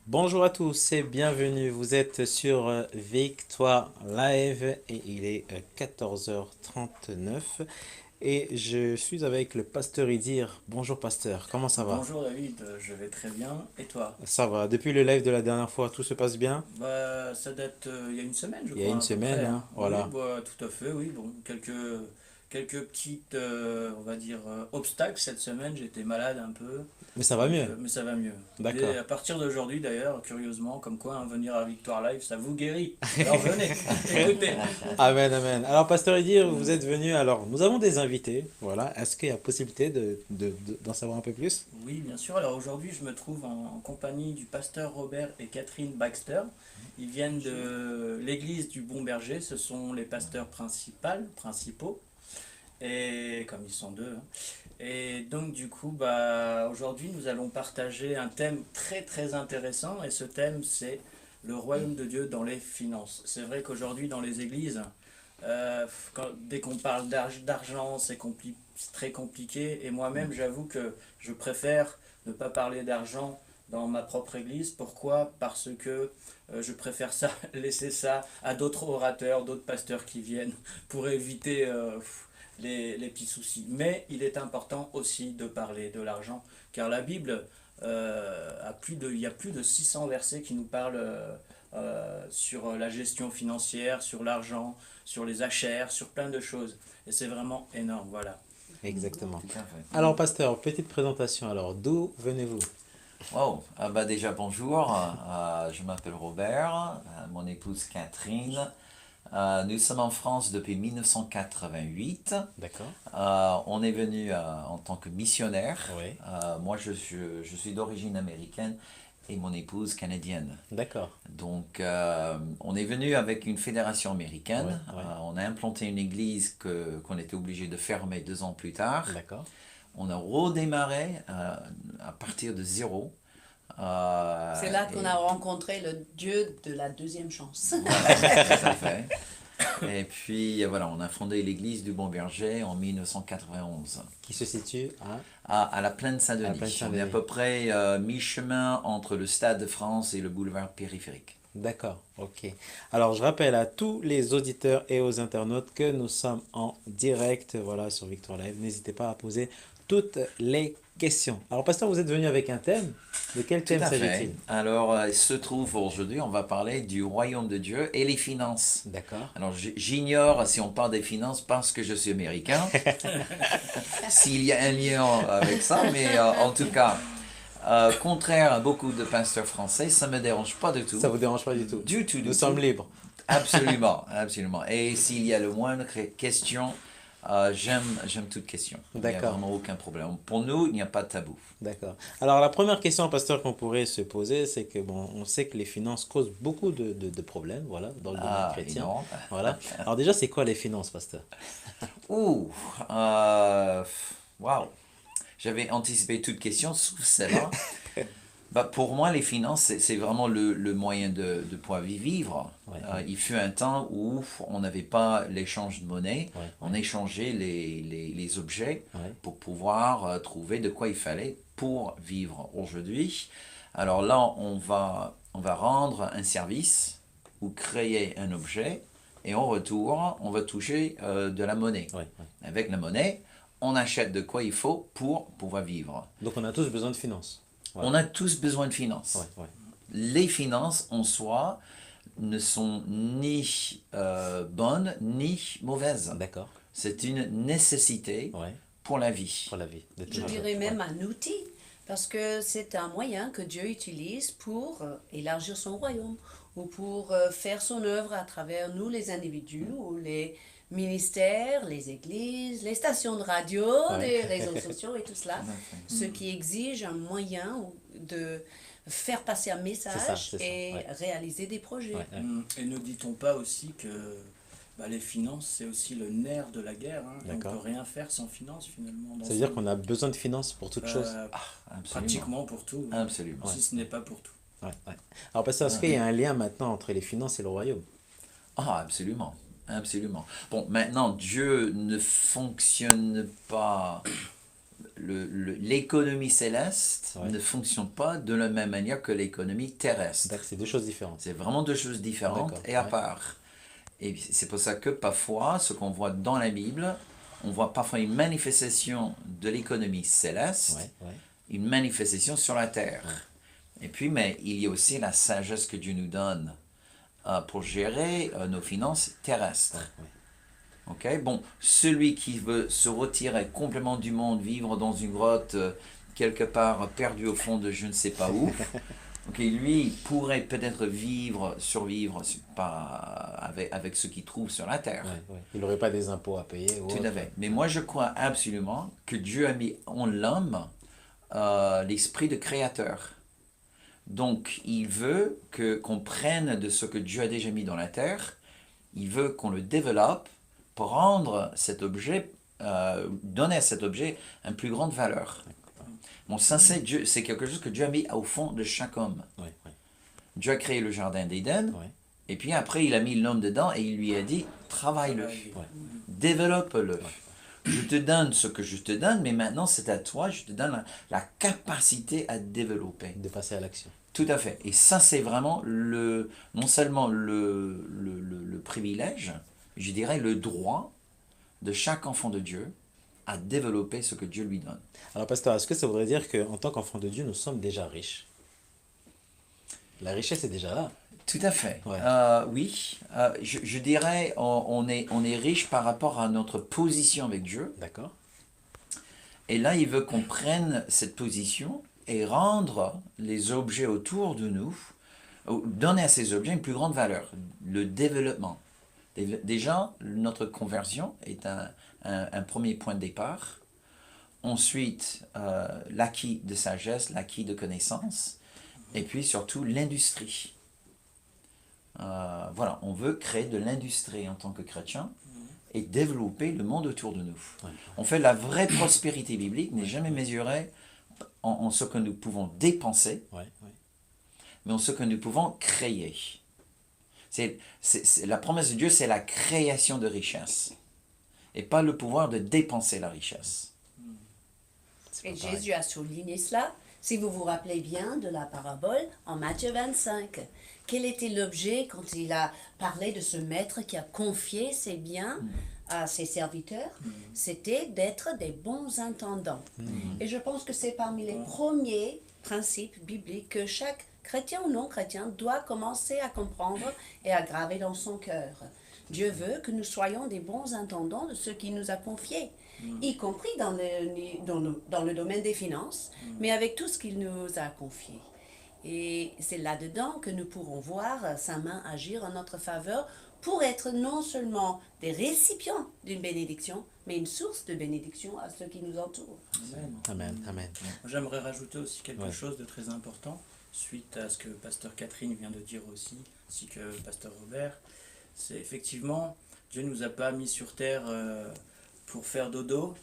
Bonjour à tous et bienvenue. Vous êtes sur Victoire Live et il est 14h39 et je suis avec le pasteur Idir. Bonjour pasteur, comment ça va? Bonjour David, je vais très bien. Et toi? Ça va. Depuis le live de la dernière fois, tout se passe bien? Bah, ça date il y a une semaine, je Il y a une crois, à peu semaine, près, hein, hein. Oui, voilà. bah, tout à fait, oui. Bon, quelques petites, on va dire, obstacles cette semaine. J'étais malade un peu, Mais ça va mieux. mais ça va mieux. D'accord. À partir d'aujourd'hui, d'ailleurs, curieusement, comme quoi, hein, venir à Victoire Live, ça vous guérit. Alors venez, écoutez. Amen, amen. Alors pasteur Idir, vous êtes venu. Alors, nous avons des invités. Voilà. Est-ce qu'il y a possibilité d'en savoir un peu plus? Oui, bien sûr. Alors aujourd'hui, je me trouve en compagnie du pasteur Robert et Catherine Baxter. Ils viennent de l'église du Bon Berger. Ce sont les pasteurs principaux, et comme ils sont deux, hein. Et donc du coup, bah, aujourd'hui, nous allons partager un thème très très intéressant. Et ce thème, c'est le royaume de Dieu dans les finances. C'est vrai qu'aujourd'hui, dans les églises, dès qu'on parle d'argent, c'est très compliqué. Et moi-même, j'avoue que je préfère ne pas parler d'argent dans ma propre église. Pourquoi? Parce que je préfère ça, laisser ça à d'autres orateurs, d'autres pasteurs qui viennent pour éviter les petits soucis. Mais il est important aussi de parler de l'argent, car la Bible il y a plus de 600 versets qui nous parlent sur la gestion financière, sur l'argent, sur les achères, sur plein de choses. Et c'est vraiment énorme, voilà. Exactement. Tout à fait. Alors pasteur, petite présentation. Alors, d'où venez-vous? Wow. Bah déjà bonjour, je m'appelle Robert, mon épouse Catherine. Nous sommes en France depuis 1988. D'accord. On est venu en tant que missionnaire. Oui. Moi je suis d'origine américaine et mon épouse canadienne. D'accord. Donc on est venu avec une fédération Oui, américaine. oui. On a implanté une église qu'on était obligé de fermer 2 ans plus tard. D'accord. On a redémarré à partir de zéro. C'est là qu'on a Et rencontré le Dieu de la deuxième chance. voilà, tout à fait. Et puis voilà, on a fondé l'église du Bon Berger en 1991 Qui se situe à à la Plaine la Plaine Saint-Denis. On est à Saint-Denis. peu près mi-chemin entre le Stade de France et le boulevard périphérique. D'accord, ok. Alors, je rappelle à tous les auditeurs et aux internautes que nous sommes en direct, voilà, sur Victoire Live. N'hésitez pas à poser toutes les questions. Alors, pasteur, vous êtes venu avec un thème. De quel Tout thème à fait. s'agit-il? Alors, il se trouve aujourd'hui, on va parler du royaume de Dieu et les finances. D'accord. Alors, j'ignore si on parle des finances parce que je suis américain, s'il y a un lien avec ça, mais en tout cas, contraire à beaucoup de pasteurs français, ça ne me dérange pas du Ça tout. vous dérange pas du tout? Du tout, Nous du sommes tout. libres. Absolument, absolument. Et s'il y a le moindre question, j'aime toute question. Il n'y a D'accord, vraiment aucun problème. Pour nous, il n'y a pas de tabou. d'accord. Alors, la première question, pasteur, qu'on pourrait se poser, c'est que, bon, on sait que les finances causent beaucoup de problèmes, voilà, dans le domaine Ah, chrétien. énorme. Voilà. Alors, déjà, c'est quoi les finances, pasteur? Ouh, waouh. J'avais anticipé toute question, sauf celle-là. Bah, pour moi, les finances, c'est vraiment le moyen de pouvoir vivre. Ouais, Il fut un temps où on n'avait pas l'échange de monnaie, ouais, on échangeait les objets ouais. pour pouvoir trouver de quoi il fallait pour vivre aujourd'hui. Alors là, on va rendre un service ou créer un objet et en retour, on va toucher de la monnaie. Ouais, ouais. Avec la monnaie, on achète de quoi il faut pour pouvoir vivre. Donc, on a tous besoin de finances. Voilà. On a tous besoin de finances. Ouais, ouais. Les finances en soi ne sont ni bonnes ni mauvaises. D'accord. C'est une nécessité Ouais, pour la vie. pour la vie de tous Je les jours. dirais Ouais. même un outil, parce que c'est un moyen que Dieu utilise pour élargir son royaume ou pour faire son œuvre à travers nous, les individus, ou les ministères, les églises, les stations de radio, Ouais. les réseaux sociaux et tout cela, Tout à fait. ce qui exige un moyen de faire passer un message c'est ça, et ouais. réaliser des projets. Ouais, ouais. Et ne dit-on pas aussi que bah, les finances, c'est aussi le nerf de la guerre, hein, et on ne D'accord. peut rien faire sans finances finalement dans Ça veut dire qu'on a besoin de finances pour toute chose. euh, Absolument. pratiquement pour tout, hein, Absolument. si ce n'est pas pour tout. Ouais, ouais. Alors, parce que est-ce qu'il y a un lien maintenant entre les finances et le royaume? Ah, absolument. Absolument. Bon, maintenant, Dieu ne fonctionne pas l'économie céleste Ouais. ne fonctionne pas de la même manière que l'économie terrestre. D'accord, c'est deux choses différentes. C'est vraiment deux choses différentes D'accord, et à ouais. part. Et c'est pour ça que parfois, ce qu'on voit dans la Bible, on voit parfois une manifestation de l'économie céleste, Ouais, ouais, une manifestation sur la terre. Et puis, mais il y a aussi la sagesse que Dieu nous donne pour gérer nos finances terrestres. ouais. Ok, bon, celui qui veut se retirer complètement du monde, vivre dans une grotte quelque part perdu au fond de je ne sais pas où, ok, lui il pourrait peut-être survivre avec ce qu'il trouve sur la terre. Ouais, ouais. Il n'aurait pas des impôts à payer ou Tout autre. à fait. Mais moi je crois absolument que Dieu a mis en l'homme l'esprit de créateur. Donc il veut qu'on prenne de ce que Dieu a déjà mis dans la terre, il veut qu'on le développe pour rendre cet objet, donner à cet objet une plus grande valeur. Bon, ça c'est quelque chose que Dieu a mis au fond de chaque homme. Ouais, ouais, Dieu a créé le jardin d'Éden, ouais. et puis après il a mis l'homme dedans et il lui a dit, travaille-le, Ouais. développe-le. Je te donne ce que je te donne, mais maintenant c'est à toi, je te donne la capacité à développer. De passer à l'action. Tout à fait. Et ça, c'est vraiment non seulement le privilège, je dirais le droit de chaque enfant de Dieu à développer ce que Dieu lui donne. Alors, pasteur, est-ce que ça voudrait dire qu'en tant qu'enfant de Dieu, nous sommes déjà riches? La richesse est déjà là. Tout à fait. Ouais. Oui, je dirais on est riche par rapport à notre position avec Dieu. D'accord? Et là, il veut qu'on prenne cette position et rendre les objets autour de nous, donner à ces objets une plus grande valeur, le développement. Déjà, notre conversion est un premier point de départ. Ensuite, l'acquis de sagesse, l'acquis de connaissance, et puis surtout l'industrie. Voilà, on veut créer de l'industrie en tant que chrétien et développer le monde autour de nous. Ouais. En fait, la vraie prospérité biblique n'est jamais mesurée en ce que nous pouvons dépenser, Ouais, ouais. mais en ce que nous pouvons créer. La promesse de Dieu, c'est la création de richesse, et pas le pouvoir de dépenser la richesse. C'est Et pas pareil. Jésus a souligné cela, si vous vous rappelez bien de la parabole en Matthieu 25. Quel était l'objet quand il a parlé de ce maître qui a confié ses biens à ses serviteurs? C'était d'être des bons intendants. Et je pense que c'est parmi les premiers principes bibliques que chaque chrétien ou non chrétien doit commencer à comprendre et à graver dans son cœur. Dieu veut que nous soyons des bons intendants de ce qu'il nous a confié, y compris dans le domaine des finances, mais avec tout ce qu'il nous a confié. Et c'est là-dedans que nous pourrons voir sa main agir en notre faveur pour être non seulement des récipients d'une bénédiction, mais une source de bénédiction à ceux qui nous entourent. Amen. Amen, amen. J'aimerais rajouter aussi quelque Ouais. chose de très important, suite à ce que Pasteur Catherine vient de dire aussi, ainsi que Pasteur Robert. C'est effectivement, Dieu ne nous a pas mis sur terre pour faire dodo,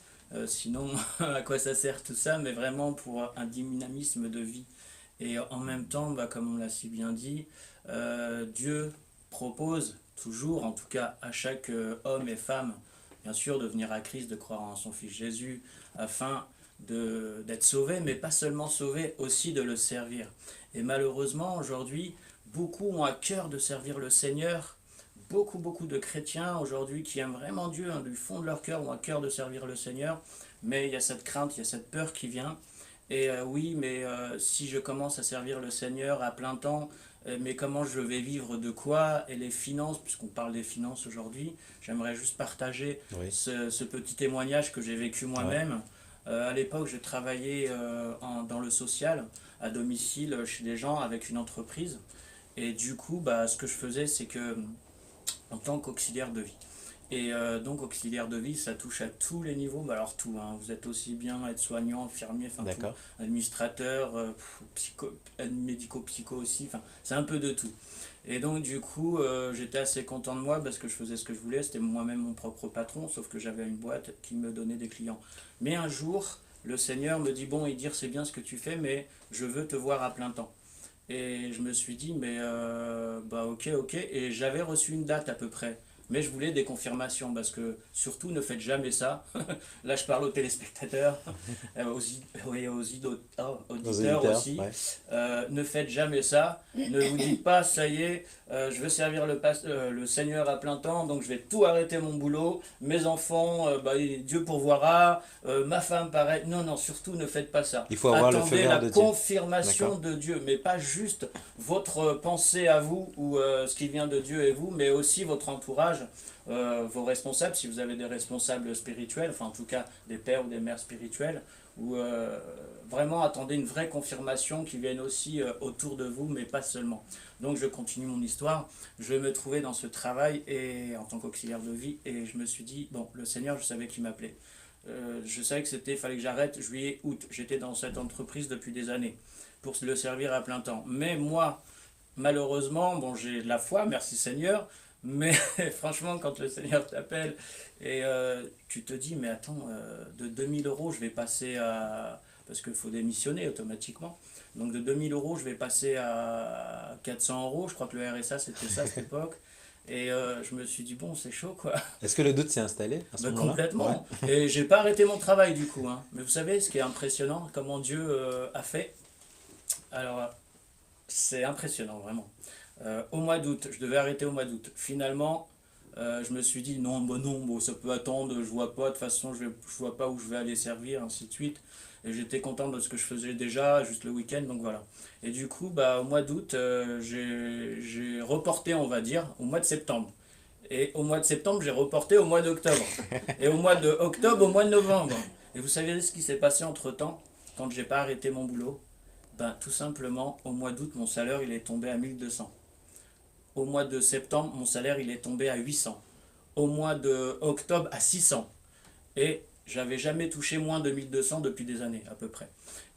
sinon à quoi ça sert tout ça, mais vraiment pour un dynamisme de vie. Et en même temps, comme on l'a si bien dit, Dieu propose toujours, en tout cas à chaque homme et femme, bien sûr, de venir à Christ, de croire en son Fils Jésus, afin d'être sauvé, mais pas seulement sauvé, aussi de le servir. Et malheureusement, aujourd'hui, beaucoup ont à cœur de servir le Seigneur. Beaucoup de chrétiens aujourd'hui qui aiment vraiment Dieu, du fond de leur cœur, ont à cœur de servir le Seigneur, mais il y a cette crainte, il y a cette peur qui vient. Et oui, mais si je commence à servir le Seigneur à plein temps, mais comment je vais vivre de quoi? Et les finances, puisqu'on parle des finances aujourd'hui, j'aimerais juste partager Oui. ce petit témoignage que j'ai vécu moi-même. À l'époque, je travaillais dans le social, à domicile, chez des gens, avec une entreprise. Et du coup, ce que je faisais, c'est que, en tant qu'auxiliaire de vie, et donc auxiliaire de vie, ça touche à tous les niveaux, alors tout, hein, vous êtes aussi bien aide-soignant, infirmier, enfin tout, D'accord. administrateur, médico-psycho aussi, enfin c'est un peu de tout. Et donc du coup, j'étais assez content de moi parce que je faisais ce que je voulais, c'était moi-même mon propre patron, sauf que j'avais une boîte qui me donnait des clients. Mais un jour, le Seigneur me dit, bon, Idir, c'est bien ce que tu fais, mais je veux te voir à plein temps. Et je me suis dit, mais ok, et j'avais reçu une date à peu près mais je voulais des confirmations, parce que surtout ne faites jamais ça. Là je parle aux téléspectateurs, auditeurs aussi. Ouais. Ne faites jamais ça. Ne vous dites pas, ça y est, je veux servir le Seigneur à plein temps, donc je vais tout arrêter mon boulot, mes enfants, Dieu pourvoira, ma femme pareil. Non, non, surtout ne faites pas ça. Il faut avoir le feu Attendez vert la de Dieu. confirmation D'accord. de Dieu, mais pas juste votre pensée à vous ou ce qui vient de Dieu et vous, mais aussi votre entourage, vos responsables, si vous avez des responsables spirituels, enfin en tout cas des pères ou des mères spirituelles, ou vraiment attendez une vraie confirmation qui vienne aussi autour de vous, mais pas seulement. Donc je continue mon histoire, je me trouvais dans ce travail et en tant qu'auxiliaire de vie, et je me suis dit, bon, le Seigneur, je savais qu'il m'appelait. Je savais que fallait que j'arrête juillet, août. J'étais dans cette entreprise depuis des années pour le servir à plein temps. Mais moi, malheureusement, bon, j'ai de la foi, merci Seigneur, mais franchement, quand le Seigneur t'appelle et tu te dis, mais attends, de 2000 euros, je vais passer à... Parce qu'il faut démissionner automatiquement. Donc de 2000 euros, je vais passer à 400 euros. Je crois que le RSA, c'était ça à cette époque. Et je me suis dit, bon, c'est chaud, quoi. Est-ce que le doute s'est installé à ce moment-là? Complètement. Ouais. Et j'ai pas arrêté mon travail, du coup. Hein. Mais vous savez, ce qui est impressionnant, comment Dieu a fait. Alors, c'est impressionnant, vraiment. Au mois d'août, je devais arrêter au mois d'août. Finalement, je me suis dit, non, ça peut attendre, je vois pas, de toute façon, je vois pas où je vais aller servir, ainsi de suite. Et j'étais content de ce que je faisais déjà, juste le week-end, donc voilà. Et du coup, au mois d'août, j'ai reporté, on va dire, au mois de septembre. Et au mois de septembre, j'ai reporté au mois d'octobre. Et au mois d'octobre, au mois de novembre. Et vous savez ce qui s'est passé entre-temps, quand j'ai pas arrêté mon boulot? Tout simplement, au mois d'août, mon salaire, il est tombé à 1200. Au mois de septembre, mon salaire, il est tombé à 800. Au mois d'octobre, à 600. Et j'avais jamais touché moins de 1200 depuis des années, à peu près.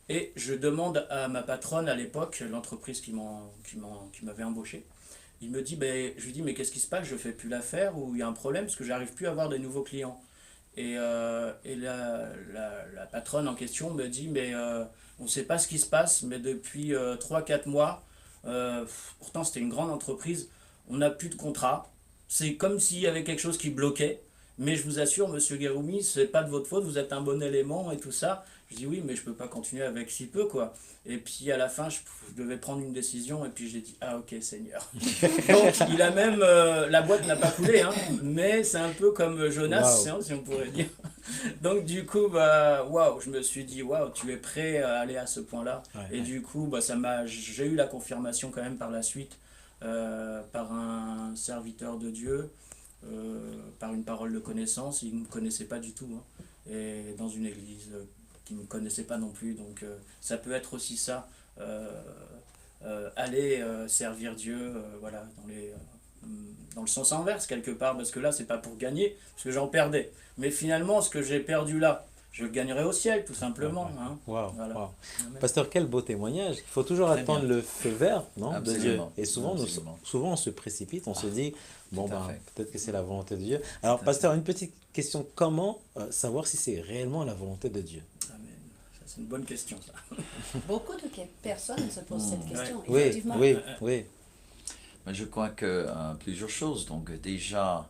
Et je demande à ma patronne à l'époque, l'entreprise qui m'avait embauché, je lui dis, mais qu'est-ce qui se passe? Je fais plus l'affaire ou il y a un problème parce que j'arrive plus à avoir de nouveaux clients. Et la patronne en question me dit, mais on ne sait pas ce qui se passe, mais depuis 3-4 mois, pourtant c'était une grande entreprise, on n'a plus de contrat. C'est comme s'il y avait quelque chose qui bloquait. Mais je vous assure, monsieur Guéroumi, c'est pas de votre faute, vous êtes un bon élément et tout ça. Je dis oui, mais je peux pas continuer avec si peu, quoi. Et puis à la fin, je devais prendre une décision et puis j'ai dit, ah ok, Seigneur. Donc il a même, la boîte n'a pas coulé, hein, mais c'est un peu comme Jonas, Wow. si on pourrait dire. Donc du coup, waouh, je me suis dit, waouh, tu es prêt à aller à ce point-là. Ouais, Et ouais. du coup, j'ai eu la confirmation quand même par la suite, par un serviteur de Dieu. Par une parole de connaissance, il ne me connaissait pas du tout, hein, et dans une église qui ne me connaissait pas non plus, donc ça peut être aussi ça, aller servir Dieu, voilà, dans le sens inverse quelque part, parce que là c'est pas pour gagner, parce que j'en perdais, mais finalement ce que j'ai perdu là, je le gagnerai au ciel tout simplement. Ouais, ouais. Hein. Waouh, Voilà. waouh. Amen. Pasteur, quel beau témoignage. Il faut toujours Très attendre bien. le feu vert, non, de Dieu. Absolument. Et souvent, Absolument. souvent, on se précipite, on se dit, bon, tout à fait. peut-être que c'est la volonté de Dieu. Alors, à Pasteur, une petite question. Comment savoir si c'est réellement la volonté de Dieu? Amen. Ça, c'est une bonne question, ça. Beaucoup de personnes se posent cette question, Oui, effectivement. oui, oui. Mais je crois que plusieurs choses. Donc déjà,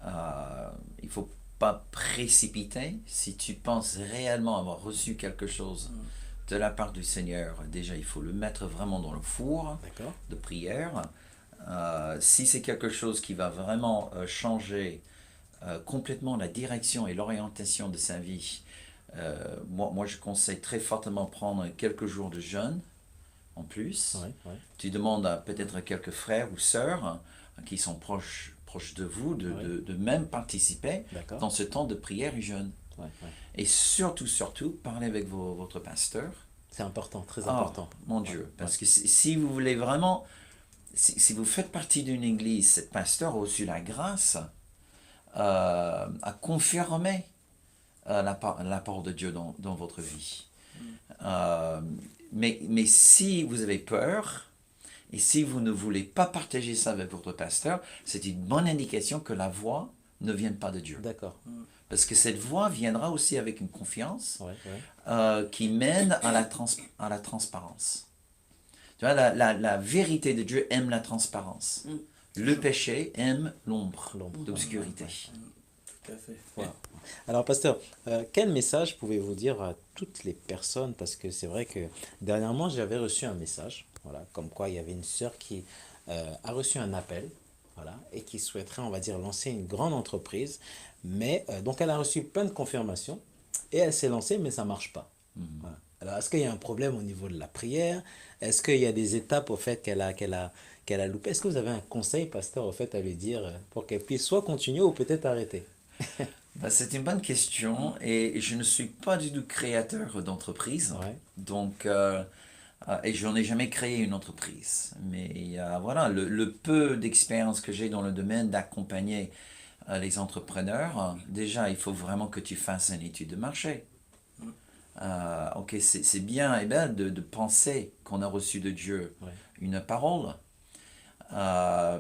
il ne faut pas précipiter. Si tu penses réellement avoir reçu quelque chose de la part du Seigneur, déjà il faut le mettre vraiment dans le four D'accord. de prière. Si c'est quelque chose qui va vraiment changer complètement la direction et l'orientation de sa vie, moi je conseille très fortement prendre quelques jours de jeûne en plus. Ouais, ouais. Tu demandes à peut-être quelques frères ou sœurs qui sont proches de vous de même participer D'accord. dans ce temps de prière et jeûne. Ouais, ouais. Et surtout, parlez avec votre pasteur. C'est important, très Ah, important. mon Dieu, Ouais, parce que si vous voulez vraiment, si vous faites partie d'une église, ce pasteur a reçu la grâce à confirmer la parole de Dieu dans votre vie. Mais si vous avez peur, et si vous ne voulez pas partager ça avec votre pasteur, c'est une bonne indication que la voix ne vient pas de Dieu. D'accord. Parce que cette voix viendra aussi avec une confiance Ouais, ouais. qui mène à la transparence. Tu vois, la vérité de Dieu aime la transparence. Le péché aime l'ombre L'ombre. d'obscurité. Tout à fait. Voilà. Alors, pasteur, quel message pouvez-vous dire à toutes les personnes? Parce que c'est vrai que dernièrement, j'avais reçu un message, voilà, comme quoi il y avait une sœur qui a reçu un appel, voilà, et qui souhaiterait, on va dire, lancer une grande entreprise. Mais donc, elle a reçu plein de confirmations et elle s'est lancée, mais ça marche pas. Voilà. Alors, est-ce qu'il y a un problème au niveau de la prière? Est-ce qu'il y a des étapes au fait qu'elle a loupé? Est-ce que vous avez un conseil, pasteur, au fait, à lui dire pour qu'elle puisse soit continuer ou peut-être arrêter? Bah, c'est une bonne question et je ne suis pas du tout créateur d'entreprise. Ouais. Donc, et je n'en ai jamais créé une entreprise. Mais voilà, le peu d'expérience que j'ai dans le domaine d'accompagner les entrepreneurs, déjà, il faut vraiment que tu fasses une étude de marché. Ok, c'est bien et belle de penser qu'on a reçu de Dieu Ouais. une parole.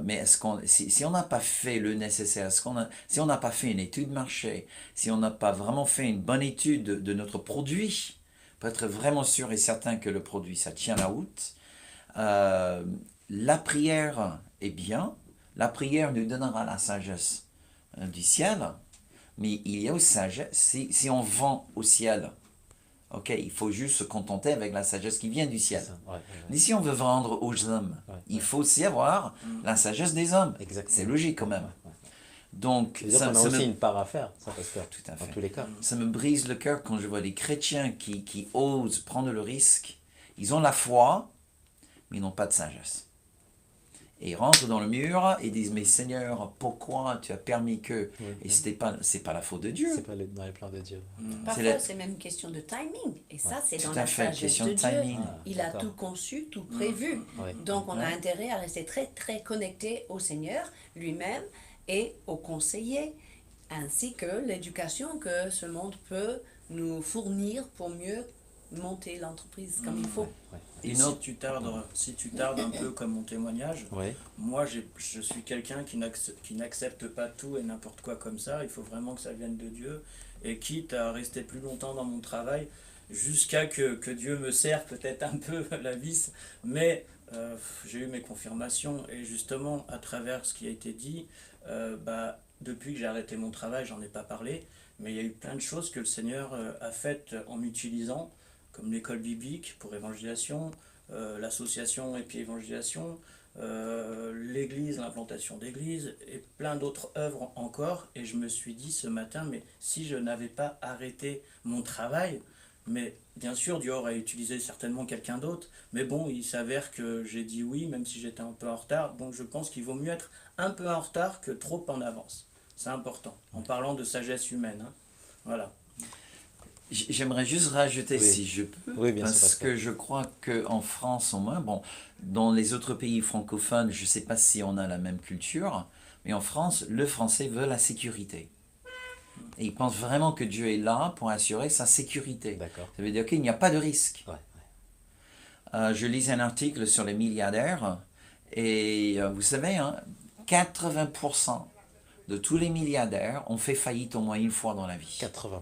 Mais si on n'a pas fait le nécessaire, si on n'a pas fait une étude de marché, si on n'a pas vraiment fait une bonne étude de notre produit, pour être vraiment sûr et certain que le produit, ça tient la route, la prière est bien, la prière nous donnera la sagesse du ciel, mais il y a aussi sagesse, si on vend au ciel, ok, il faut juste se contenter avec la sagesse qui vient du ciel. Ouais, ouais, ouais. Mais si on veut vendre aux hommes, Ouais, il faut aussi avoir la sagesse des hommes. Exactement. C'est logique quand même. Ouais. Donc, C'est-à-dire qu'on a aussi une part à faire, ça, pasteur, Tout à dans fait. tous les cas. ça me brise le cœur quand je vois des chrétiens qui osent prendre le risque. Ils ont la foi, mais ils n'ont pas de sagesse. Et ils rentrent dans le mur et disent, mais Seigneur, pourquoi tu as permis que... Oui, Et oui. c'est pas la faute de Dieu. C'est pas dans les plans de Dieu. Parfois, c'est même une question de timing. Et ça, c'est Tout dans à la fait, sagesse question de de Dieu. timing. Il a D'accord. tout conçu, tout prévu. Ouais. Donc, on a Ouais. intérêt à rester très, très connecté au Seigneur lui-même et aux conseillers, ainsi que l'éducation que ce monde peut nous fournir pour mieux monter l'entreprise comme il faut. Et Une autre- si tu tardes un peu comme mon témoignage, Ouais. moi je suis quelqu'un qui n'accepte pas tout et n'importe quoi comme ça. Il faut vraiment que ça vienne de Dieu. Et quitte à rester plus longtemps dans mon travail, jusqu'à que Dieu me serre peut-être un peu la vis. Mais j'ai eu mes confirmations. Et justement, à travers ce qui a été dit, depuis que j'ai arrêté mon travail, j'en ai pas parlé. Mais il y a eu plein de choses que le Seigneur a faites en m'utilisant, comme l'école biblique pour évangélisation, l'association et puis évangélisation, l'église, l'implantation d'église et plein d'autres œuvres encore. Et je me suis dit ce matin, mais si je n'avais pas arrêté mon travail, mais bien sûr Dieu aurait utilisé certainement quelqu'un d'autre, mais bon, il s'avère que j'ai dit oui, même si j'étais un peu en retard. Donc je pense qu'il vaut mieux être un peu en retard que trop en avance. C'est important, en parlant de sagesse humaine. Hein. Voilà. J'aimerais juste rajouter, Oui. si je peux, Oui, bien sûr, parce Pascal. que je crois qu'en France au moins, bon, dans les autres pays francophones, je ne sais pas si on a la même culture, mais en France, le français veut la sécurité. Et il pense vraiment que Dieu est là pour assurer sa sécurité. D'accord. Ça veut dire qu'il n'y a pas de risque. Ouais. Je lisais un article sur les milliardaires, et vous savez, hein, 80% de tous les milliardaires ont fait faillite au moins une fois dans la vie. 80%.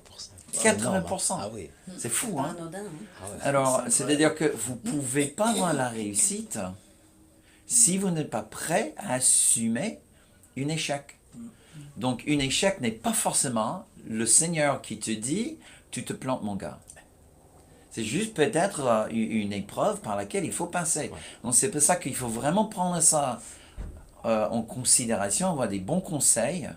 80%. Ah oui. C'est fou, Pas hein? anodin. Hein. Ah ouais. Alors, C'est c'est-à-dire que vous ne pouvez pas avoir la réussite si vous n'êtes pas prêt à assumer un échec. Donc, un échec n'est pas forcément le Seigneur qui te dit « tu te plantes, mon gars ». C'est juste peut-être une épreuve par laquelle il faut passer. Donc, c'est pour ça qu'il faut vraiment prendre ça en considération, avoir des bons conseils,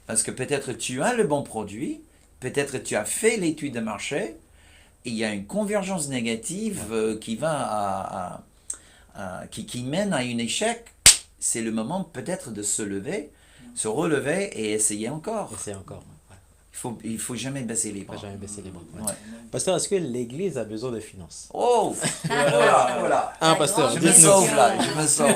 parce que peut-être tu as le bon produit, peut-être tu as fait l'étude de marché, et il y a une convergence négative qui mène à un échec. C'est le moment peut-être de se lever, se relever et essayer encore. Et c'est encore. Ouais. Il faut jamais baisser les bras. Pas jamais baisser les bras. Ouais. Ouais. Pasteur, est-ce que l'Église a besoin de finances? Oh, voilà. Un La pasteur, grande Je me dites-nous. sauve là, je me sauve.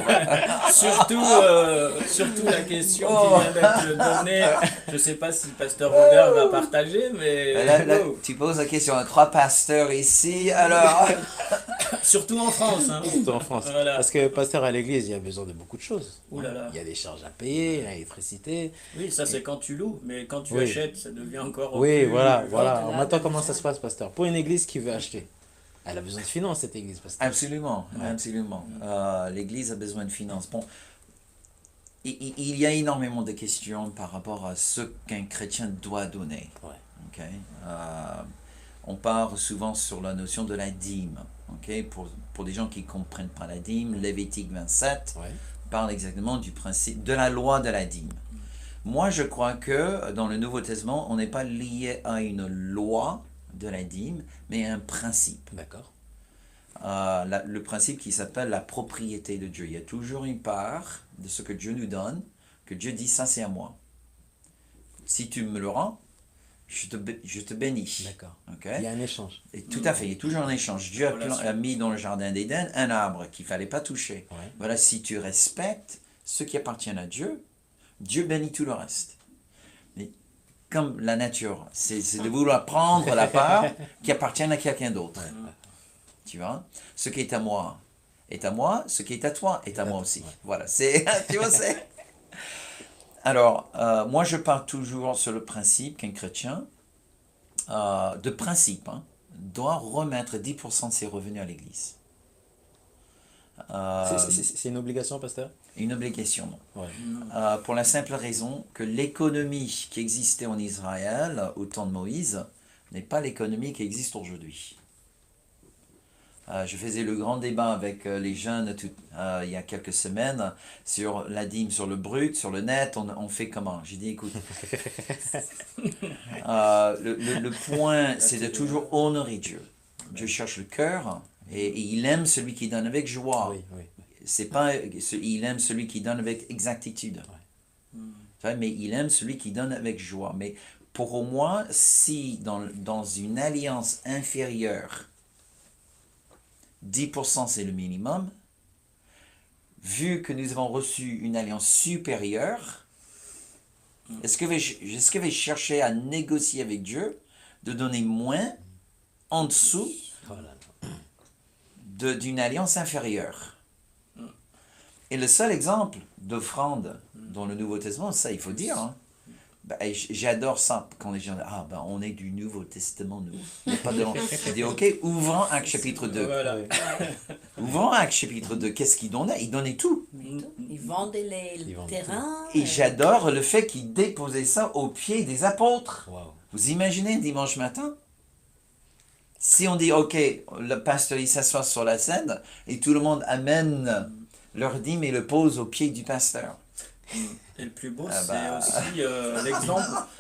Surtout la question qui vient d'être donnée. Je ne sais pas si le pasteur Robert va partager, mais Là, tu poses la question à 3 pasteurs ici, alors... surtout en France. Hein. Surtout en France. Voilà. Parce que pasteur à l'église, il y a besoin de beaucoup de choses. Ouh là là. Il y a des charges à payer, l'électricité. Oui, ça c'est quand tu loues, mais quand tu Oui. achètes, ça devient encore Oui, plus... voilà. au-delà Alors, maintenant, de comment ça. ça se passe, pasteur? Pour une église qui veut acheter, elle a besoin de finances, cette église, pasteur. Absolument, Ouais. absolument. L'Église a besoin de finances. Bon, il y a énormément de questions par rapport à ce qu'un chrétien doit donner. Ouais. Ok. On part souvent sur la notion de la dîme. Ok. Pour des gens qui ne comprennent pas la dîme, Lévitique 27 Ouais. parle exactement du principe de la loi de la dîme. Moi, je crois que dans le Nouveau Testament, on n'est pas lié à une loi de la dîme, mais à un principe. D'accord. Le principe qui s'appelle la propriété de Dieu. Il y a toujours une part de ce que Dieu nous donne, que Dieu dit, ça c'est à moi. Si tu me le rends, je te bénis. D'accord. Okay? Il y a un échange. Et tout à fait, il y a toujours un échange. Dieu a mis dans le jardin d'Éden un arbre qu'il ne fallait pas toucher. Ouais. Voilà, si tu respectes ce qui appartient à Dieu, Dieu bénit tout le reste. Mais comme la nature, c'est de vouloir prendre la part qui appartient à quelqu'un d'autre. Ouais. Tu vois, ce qui est à moi, ce qui est à toi est à moi aussi. Ouais. Voilà, c'est, tu vois, c'est... Alors, moi je pars toujours sur le principe qu'un chrétien, de principe, doit remettre 10% de ses revenus à l'église. C'est une obligation, pasteur? Une obligation, non. Ouais. Pour la simple raison que l'économie qui existait en Israël au temps de Moïse n'est pas l'économie qui existe aujourd'hui. Je faisais le grand débat avec les jeunes il y a quelques semaines sur la dîme, sur le brut, sur le net, on fait comment? J'ai dit, écoute, le point, c'est de toujours honorer Dieu. Dieu cherche le cœur et il aime celui qui donne avec joie. Oui, oui. C'est pas, il aime celui qui donne avec exactitude. Mais il aime celui qui donne avec joie. Mais pour moi, si dans une alliance inférieure, 10% c'est le minimum, vu que nous avons reçu une alliance supérieure, est-ce que je vais chercher à négocier avec Dieu de donner moins en dessous Voilà. d'une alliance inférieure? Et le seul exemple d'offrande dans le Nouveau Testament, ça il faut dire, j'adore ça quand les gens disent on est du Nouveau Testament, nous. Il n'y a pas de... Je dis ok, ouvrons Actes chapitre 2. Voilà. Ouvrons Actes chapitre 2. Qu'est-ce qu'ils donnaient? Ils donnaient tout. Ils vendaient les Ils vendaient terrains. Et j'adore le fait qu'ils déposaient ça aux pieds des apôtres. Wow. Vous imaginez dimanche matin? Si on dit ok, le pasteur il s'assoit sur la scène et tout le monde amène leur dîme et le pose aux pieds du pasteur. Et le plus beau, bah. c'est aussi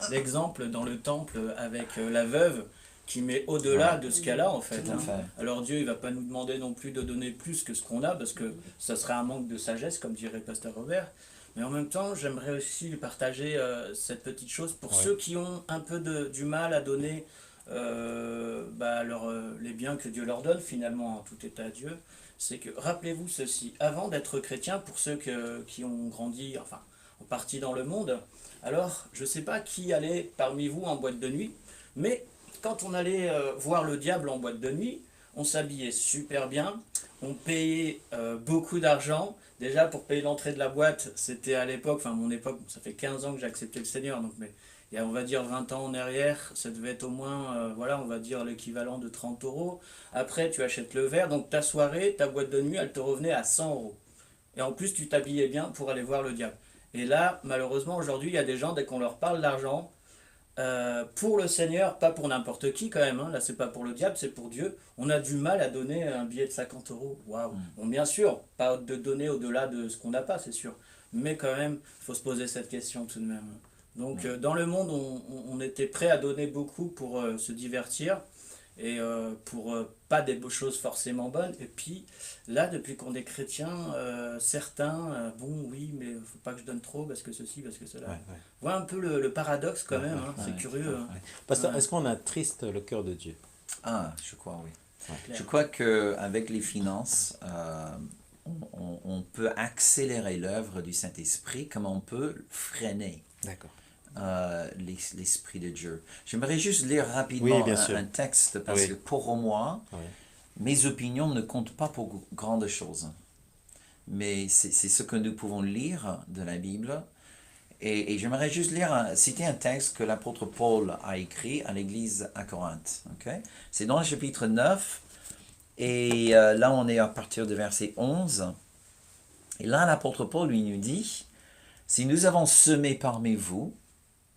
l'exemple dans le temple avec la veuve qui met au-delà de ce qu'elle a en fait. Tout à fait. Alors Dieu, il va pas nous demander non plus de donner plus que ce qu'on a parce que ça serait un manque de sagesse, comme dirait Pasteur Robert. Mais en même temps, j'aimerais aussi lui partager cette petite chose pour ceux qui ont un peu du mal à donner les biens que Dieu leur donne finalement en tout état à Dieu. C'est que, rappelez-vous ceci, avant d'être chrétien, pour ceux qui ont grandi, enfin, en partie dans le monde, alors, je ne sais pas qui allait parmi vous en boîte de nuit, mais quand on allait voir le diable en boîte de nuit, on s'habillait super bien, on payait beaucoup d'argent. Déjà, pour payer l'entrée de la boîte, c'était à l'époque, enfin mon époque, ça fait 15 ans que j'ai accepté le Seigneur, donc mais il y a on va dire 20 ans en arrière, ça devait être au moins, on va dire l'équivalent de 30 €. Après, tu achètes le verre, donc ta soirée, ta boîte de nuit, elle te revenait à 100 €. Et en plus, tu t'habillais bien pour aller voir le diable. Et là, malheureusement, aujourd'hui, il y a des gens, dès qu'on leur parle d'argent, pour le Seigneur, pas pour n'importe qui quand même, là c'est pas pour le diable, c'est pour Dieu, on a du mal à donner un billet de 50 €. Waouh. Bon, bien sûr, pas de donner au-delà de ce qu'on n'a pas, c'est sûr. Mais quand même, il faut se poser cette question tout de même. Donc dans le monde, on était prêt à donner beaucoup pour se divertir et pour pas des choses forcément bonnes. Et puis là, depuis qu'on est chrétien, certains, oui, mais faut pas que je donne trop parce que ceci, parce que cela. Ouais. Voilà un peu le paradoxe quand même, c'est curieux. Pasteur, est-ce qu'on attriste le cœur de Dieu? Je crois, oui. Claire. Je crois qu'avec les finances, on peut accélérer l'œuvre du Saint-Esprit comme on peut freiner D'accord. l'Esprit de Dieu. J'aimerais juste lire rapidement un texte parce que pour moi, mes opinions ne comptent pas pour grandes choses. Mais c'est ce que nous pouvons lire de la Bible. Et j'aimerais juste citer un texte que l'apôtre Paul a écrit à l'église à Corinthe. Okay? C'est dans le chapitre 9. Et là, on est à partir du verset 11. Et là, l'apôtre Paul lui nous dit Si nous avons semé parmi vous,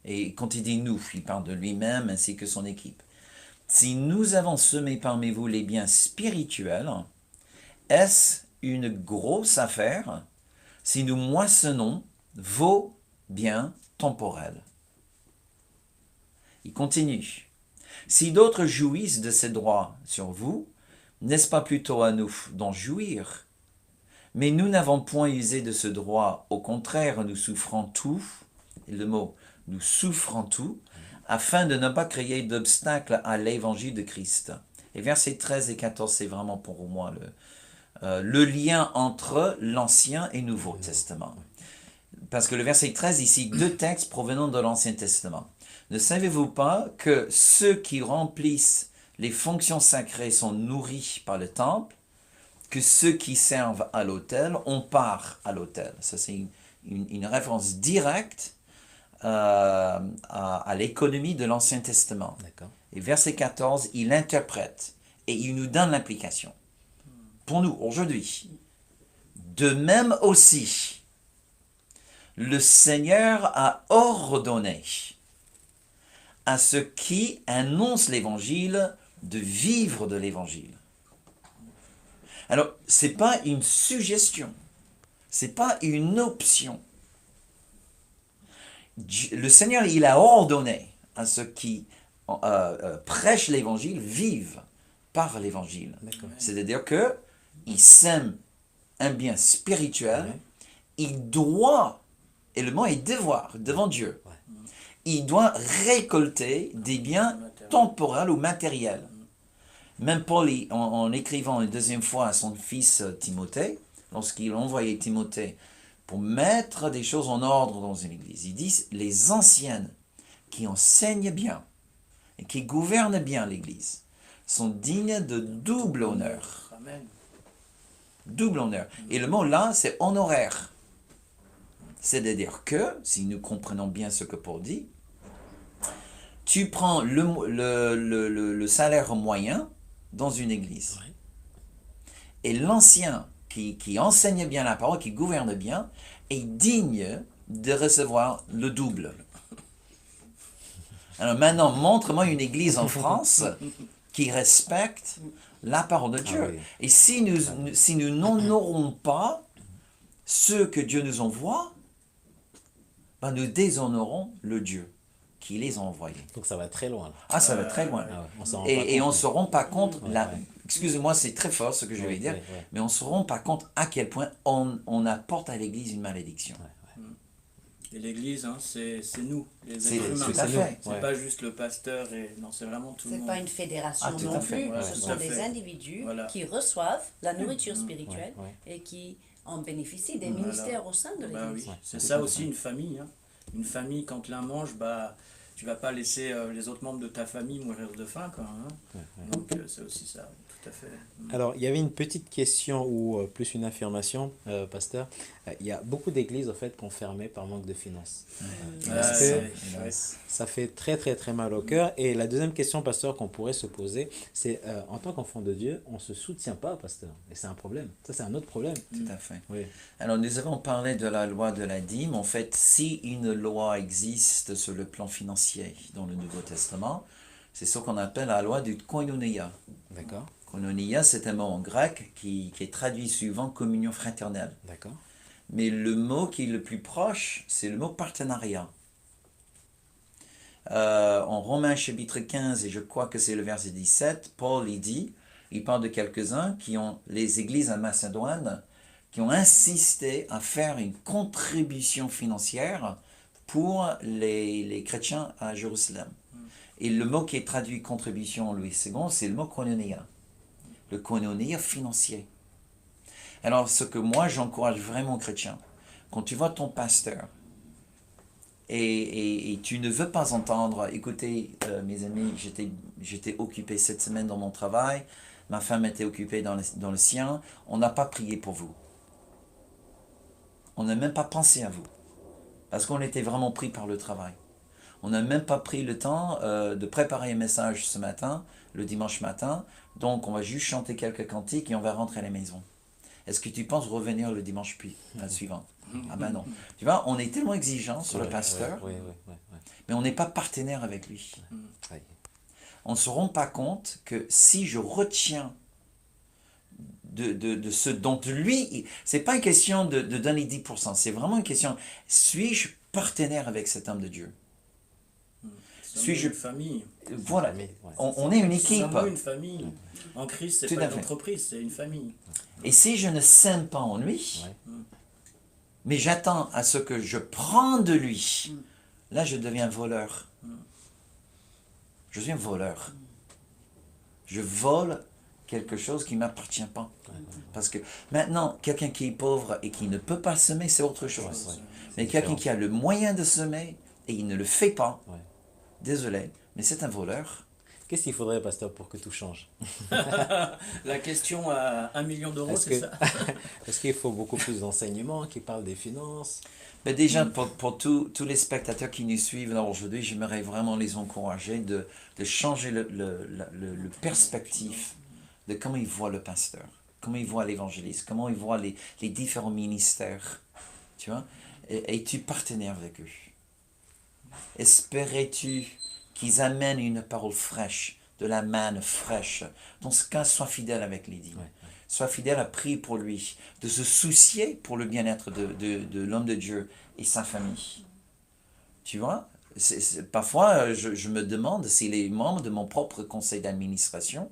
et quand il dit nous, il parle de lui-même ainsi que son équipe. Si nous avons semé parmi vous les biens spirituels, est-ce une grosse affaire si nous moissonnons vos biens temporels? Il continue. Si d'autres jouissent de ces droits sur vous, n'est-ce pas plutôt à nous d'en jouir? Mais nous n'avons point usé de ce droit, au contraire, nous souffrons tout, et le mot nous souffrons tout, afin de ne pas créer d'obstacle à l'évangile de Christ. Et versets 13 et 14, c'est vraiment pour moi le lien entre l'Ancien et Nouveau Testament. Parce que le verset 13, ici, deux textes provenant de l'Ancien Testament. Ne savez-vous pas que ceux qui remplissent les fonctions sacrées sont nourris par le temple, que ceux qui servent à l'autel ont part à l'autel? Ça, c'est une référence directe à l'économie de l'Ancien Testament. D'accord. Et verset 14, il interprète et il nous donne l'implication. Pour nous, aujourd'hui, de même aussi, le Seigneur a ordonné à ceux qui annoncent l'Évangile de vivre de l'Évangile. Alors, ce n'est pas une suggestion, ce n'est pas une option. Le Seigneur, il a ordonné à ceux qui prêchent l'Évangile, vivent par l'Évangile. D'accord. C'est-à-dire qu'il sème un bien spirituel, Ouais. il doit, et le mot est devoir, devant Dieu, Ouais. il doit récolter des biens temporels ou matériels. Même Paul, en écrivant une deuxième fois à son fils Timothée, lorsqu'il envoyait Timothée pour mettre des choses en ordre dans une église, il dit, les anciennes qui enseignent bien et qui gouvernent bien l'église sont dignes de double honneur. Amen. Double honneur. Et le mot là, c'est honoraire. C'est-à-dire que, si nous comprenons bien ce que Paul dit, tu prends le salaire moyen dans une église. Ouais. Et l'ancien qui enseigne bien la parole, qui gouverne bien, est digne de recevoir le double. Alors maintenant, montre-moi une église en France qui respecte la parole de Dieu. Ah oui. Et si nous n'honorons pas ceux que Dieu nous envoie, ben nous déshonorons le Dieu qui les a envoyés. Donc ça va très loin. Là. Ah, ça va très loin. Ah ouais, on s'en rend pas Et on ne compte. se rend pas compte, Ouais, là, ouais. excusez-moi, c'est très fort ce que je vais Ouais, dire, ouais, ouais. mais on ne se rend pas compte à quel point on apporte à l'Église une malédiction. Et l'Église, hein, c'est nous, les C'est êtres humains. tout à fait. C'est Ouais. pas juste le pasteur, non, c'est vraiment tout le C'est monde. pas une fédération Ah, tout non à fait. plus, Ouais, ce tout sont à des fait. individus Voilà. qui reçoivent la nourriture spirituelle Ouais, ouais. et qui en bénéficient des Voilà. ministères au sein de Bah l'Église. oui, c'est tout ça à aussi fait. une famille. Hein. Une famille, quand l'un mange, bah, tu vas pas laisser les autres membres de ta famille mourir de faim. Quoi, hein. Ouais, ouais. Donc c'est aussi ça, tout à fait. Alors, il y avait une petite question ou plus une affirmation, pasteur. Il y a beaucoup d'églises en fait qui ont fermé par manque de finances. Parce que Ouais. ça fait très très très mal au cœur. Et la deuxième question, pasteur, qu'on pourrait se poser, c'est en tant qu'enfant de Dieu, on ne se soutient pas, pasteur. Et c'est un problème. Ça, c'est un autre problème. Tout à fait. Oui. Alors, nous avons parlé de la loi de la dîme. En fait, si une loi existe sur le plan financier dans le Nouveau Testament, c'est ce qu'on appelle la loi du koinonia. D'accord. Koinonia, c'est un mot en grec qui est traduit souvent communion fraternelle. D'accord. Mais le mot qui est le plus proche, c'est le mot partenariat. En Romains chapitre 15, et je crois que c'est le verset 17, Paul il parle de quelques-uns qui ont, les églises à Macédoine, qui ont insisté à faire une contribution financière pour les chrétiens à Jérusalem. Et le mot qui est traduit contribution en Louis II, c'est le mot koinonia. Le koinonia financier. Alors, ce que moi, j'encourage vraiment aux chrétiens, quand tu vois ton pasteur et tu ne veux pas entendre, écoutez, mes amis, j'étais occupé cette semaine dans mon travail, ma femme était occupée dans le sien, on n'a pas prié pour vous. On n'a même pas pensé à vous, parce qu'on était vraiment pris par le travail. On n'a même pas pris le temps de préparer un message ce matin, le dimanche matin, donc on va juste chanter quelques cantiques et on va rentrer à la maison. Est-ce que tu penses revenir le dimanche suivant? Ah ben non. Tu vois, on est tellement exigeant sur le pasteur, Ouais. mais on n'est pas partenaire avec lui. Aïe. On ne se rend pas compte que si je retiens de ce dont lui, c'est pas une question de donner 10%, c'est vraiment une question, suis-je partenaire avec cet homme de Dieu? Suis-je une famille? Voilà, Famille, ouais. on est une Nous équipe. sommes une famille. En Christ, c'est Tout pas à une fait. entreprise, c'est une famille. Et si je ne sème pas en lui, Ouais. mais j'attends à ce que je prends de lui, là je deviens voleur. Je suis un voleur. Je vole quelque chose qui ne m'appartient pas. Parce que maintenant, quelqu'un qui est pauvre et qui ne peut pas semer, c'est autre chose. Ouais. Mais quelqu'un qui a le moyen de semer et il ne le fait pas, Ouais. désolé, mais c'est un voleur. Qu'est-ce qu'il faudrait, pasteur, pour que tout change? La question à 1 million d'euros, Est-ce c'est que- ça? Est-ce qu'il faut beaucoup plus d'enseignements qui parlent des finances? Mais déjà, pour tous les spectateurs qui nous suivent là aujourd'hui, j'aimerais vraiment les encourager de changer le perspective de comment ils voient le pasteur, comment ils voient l'évangéliste, comment ils voient les différents ministères. Tu vois? Et es-tu partenaire avec eux? Espérais-tu qu'ils amènent une parole fraîche, de la manne fraîche? Dans ce cas, sois fidèle avec Lydie. Ouais. Sois fidèle à prier pour lui, de se soucier pour le bien-être de l'homme de Dieu et sa famille. Tu vois? Parfois, je me demande si les membres de mon propre conseil d'administration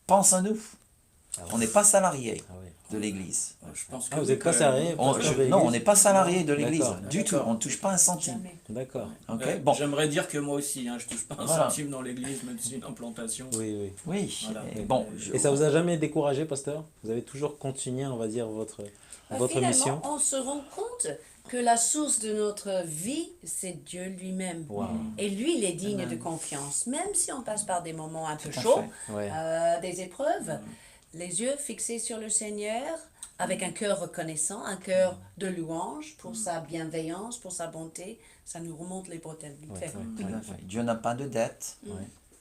pensent à nous. Ah ouais. On n'est pas salariés Ah ouais. de l'Église. Je pense que Ah, vous n'êtes pas quand salarié? même. pasteur de Non, on l'église? n'est pas salariés de l'Église. D'accord. Du tout. D'accord. On ne touche pas un centime. Jamais. D'accord. Ok? Ouais, Bon, J'aimerais dire que moi aussi, hein, je touche pas un Voilà. centime dans l'église, même si c'est une implantation. Oui. oui. Voilà. Et bon, Et ça vous a jamais découragé, pasteur? Vous avez toujours continué, on va dire, votre Finalement, mission? on se rend compte que la source de notre vie, c'est Dieu lui-même. Wow. Et lui, il est digne Amen. de confiance. Même si on passe par des moments un peu Tout à chauds, fait. Ouais. des épreuves, les yeux fixés sur le Seigneur, avec un cœur reconnaissant, un cœur de louange pour sa bienveillance, pour sa bonté, ça nous remonte les bretelles. Ouais. Tout à fait. Dieu n'a pas de dette, Ouais.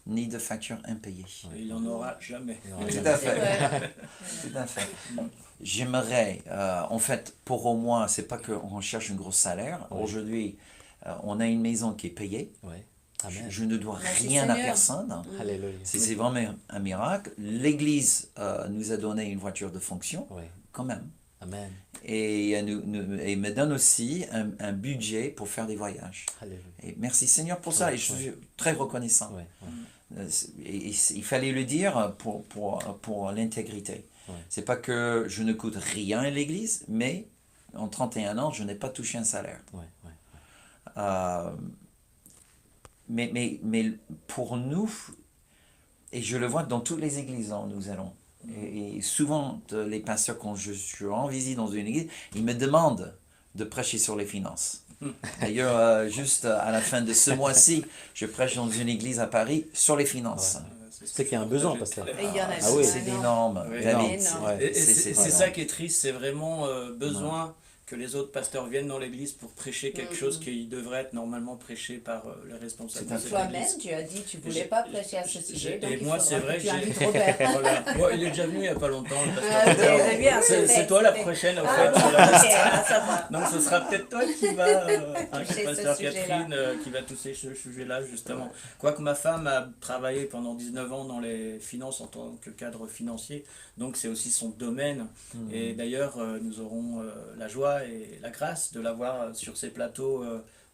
ni de facture impayée. Et il n'en aura jamais. Tout à fait. Ouais. Tout à fait. J'aimerais, en fait, pour moi, c'est pas qu'on cherche un gros salaire. Oui. Aujourd'hui, on a une maison qui est payée. Ouais. Amen. Je ne dois Merci rien à Seigneur. personne. Alléluia. C'est vraiment un miracle. L'Église nous a donné une voiture de fonction, Ouais. quand même. Amen. Et, et me donne aussi un budget pour faire des voyages. Alléluia. Et merci Seigneur pour ça. Ouais, Et je ouais. suis très reconnaissant. Ouais. Et il fallait le dire pour l'intégrité. Ouais. C'est pas que je ne coûte rien à l'Église, mais en 31 ans, je n'ai pas touché un salaire. Ouais. Mais pour nous, et je le vois dans toutes les églises où nous allons, et souvent les pasteurs, quand je suis en visite dans une église, ils me demandent de prêcher sur les finances. D'ailleurs, juste à la fin de ce mois-ci, je prêche dans une église à Paris sur les finances. C'est qu'il y a un besoin, pasteur. Et il y en a Ah oui. C'est énorme. Oui. David, Énorme. Ouais. Et c'est énorme. ça qui est triste, c'est vraiment besoin que les autres pasteurs viennent dans l'église pour prêcher quelque chose qui devrait être normalement prêché par les responsables C'est un de cette Toi-même, église. tu as dit que tu ne voulais J'ai- pas prêcher à ce sujet. Donc Et il moi, faudra c'est que vrai, tu j'ai... invites Robert. Voilà. Bon, il est déjà venu il n'y a pas longtemps, le pasteur Ah, Robert. c'est bien, C'est toi la c'est- prochaine, en Ah, fait. bon, sur la ok, liste. ah, ça va. Donc ce sera peut-être toi qui va, avec Toucher le pasteur ce sujet-là. Catherine, qui va toucher ce sujet-là justement. Quoique ma femme a travaillé pendant 19 ans dans les finances en tant que cadre financier, donc c'est aussi son domaine. Et d'ailleurs, nous aurons la joie et la grâce de la voir sur ces plateaux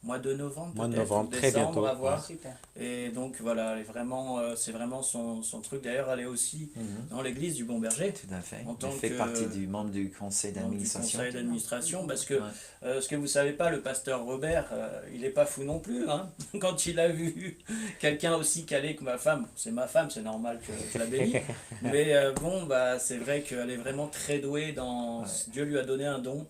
mois de novembre, Mois de peut-être, novembre, ou très décembre, bientôt. à voir. Super. Et donc voilà, elle est vraiment, c'est vraiment son truc. D'ailleurs, elle est aussi dans l'église du Bon Berger. Tout à fait. En tant Il fait que- partie du membre du conseil Du d'administration. conseil d'administration, parce que Ouais. ce que vous savez pas, le pasteur Robert, il n'est pas fou non plus. Hein. Quand il a vu quelqu'un aussi calé que ma femme, c'est ma femme, c'est normal que je la bénis. Mais bon, bah, c'est vrai qu'elle est vraiment très douée dans. Dieu lui a donné un don.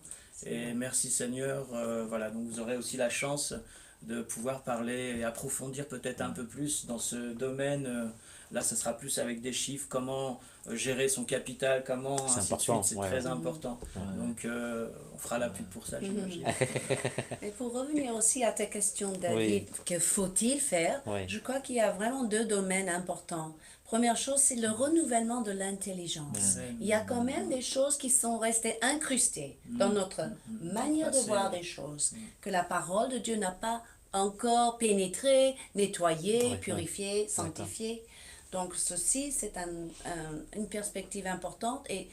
Et merci Seigneur. Voilà, donc vous aurez aussi la chance de pouvoir parler et approfondir peut-être un peu plus dans ce domaine Là, ça sera plus avec des chiffres, comment gérer son capital, comment C'est ainsi de important, suite. C'est ouais. très important. Ouais. Donc, on fera la pub pour ça, j'imagine. Et pour revenir aussi à ta question, David, Oui. que faut-il faire? Oui. Je crois qu'il y a vraiment deux domaines importants. Première chose, c'est le renouvellement de l'intelligence. Ouais. Il y a quand même des choses qui sont restées incrustées dans notre manière de Passé, voir ouais. des choses, que la parole de Dieu n'a pas encore pénétré, nettoyé, Ouais, purifié, sanctifié. Donc ceci, c'est une perspective importante et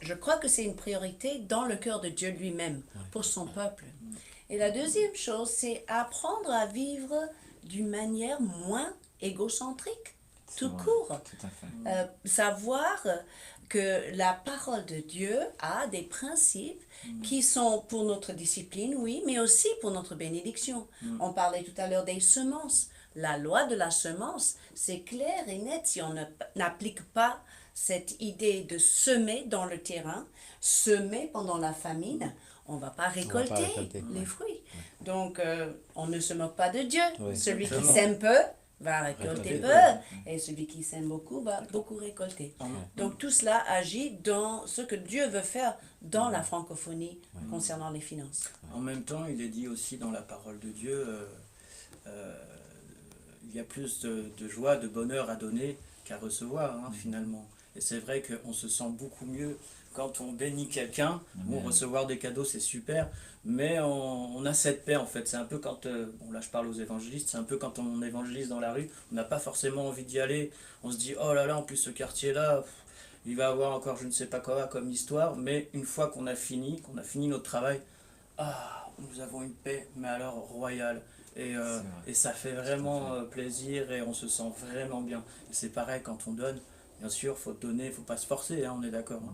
je crois que c'est une priorité dans le cœur de Dieu lui-même, pour son peuple. Et la deuxième chose, c'est apprendre à vivre d'une manière moins égocentrique, tout vrai. court. Tout à fait. Savoir que la parole de Dieu a des principes qui sont pour notre discipline, oui, mais aussi pour notre bénédiction. On parlait tout à l'heure des semences. La loi de la semence, c'est clair et net. Si on n'applique pas cette idée de semer dans le terrain, semer pendant la famine, on ne va pas récolter récolter, les ouais. fruits. Donc, on ne se moque pas de Dieu. Oui. Celui qui Exactement. sème peu va récolter Récolter peu, et celui qui sème beaucoup va beaucoup récolter. Mhm. Donc, tout cela agit dans ce que Dieu veut faire dans la francophonie concernant les finances. En même temps, il est dit aussi dans la parole de Dieu, il y a plus de joie, de bonheur à donner qu'à recevoir, hein, finalement. Et c'est vrai qu'on se sent beaucoup mieux quand on bénit quelqu'un. Bon, recevoir des cadeaux, c'est super, mais on a cette paix, en fait. C'est un peu quand, bon là je parle aux évangélistes, c'est un peu quand on évangélise dans la rue, on n'a pas forcément envie d'y aller. On se dit, oh là là, en plus ce quartier-là, il va avoir encore je ne sais pas quoi comme histoire, mais une fois qu'on a fini notre travail, nous avons une paix, mais alors royale. Et ça fait vraiment plaisir et on se sent vraiment bien. Et c'est pareil quand on donne, bien sûr, faut donner, faut pas se forcer, hein, on est d'accord. Hein.